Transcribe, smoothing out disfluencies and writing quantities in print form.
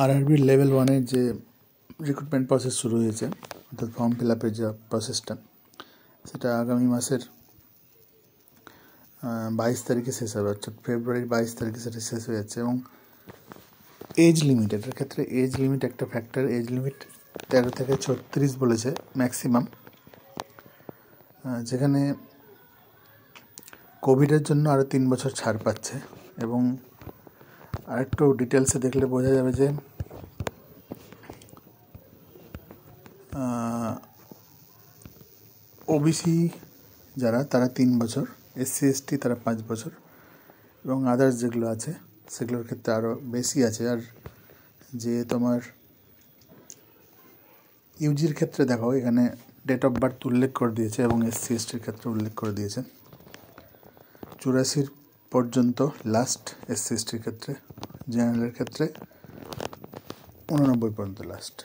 আরআরবির level 1-এর যে recruitment process শুরু হয়েছে, অর্থাৎ ফর্ম ফিল আপের যে প্রসেসটা, সেটা আগামী মাসের 22 তারিখে শেষ হবে, অর্থাৎ ফেব্রুয়ারির 22 তারিখে সেটা শেষ হয়ে যাচ্ছে। এবং এজ লিমিট, এটার ক্ষেত্রে এজ লিমিট একটা ফ্যাক্টর। এজ লিমিট 13 থেকে 36 বলেছে ম্যাক্সিমাম, যেখানে কোভিডের জন্য আরও 3 বছর ছাড় পাচ্ছে। এবং আরেকটু ডিটেলসে দেখলে বোঝা যাবে যে ওবিসি যারা, তারা 3 বছর, এসসি এসটি তারা 5 বছর, এবং আদার্স যেগুলো আছে সেগুলোর ক্ষেত্রে আরও বেশি আছে। আর যে তোমার ইউজির ক্ষেত্রে দেখো, এখানে ডেট অফ বার্থ উল্লেখ করে দিয়েছে এবং এসসি এসটির ক্ষেত্রে উল্লেখ করে দিয়েছে 84 পর্যন্ত লাস্ট এসসি এসটির ক্ষেত্রে, জেনারেলের ক্ষেত্রে 89 পর্যন্ত লাস্ট।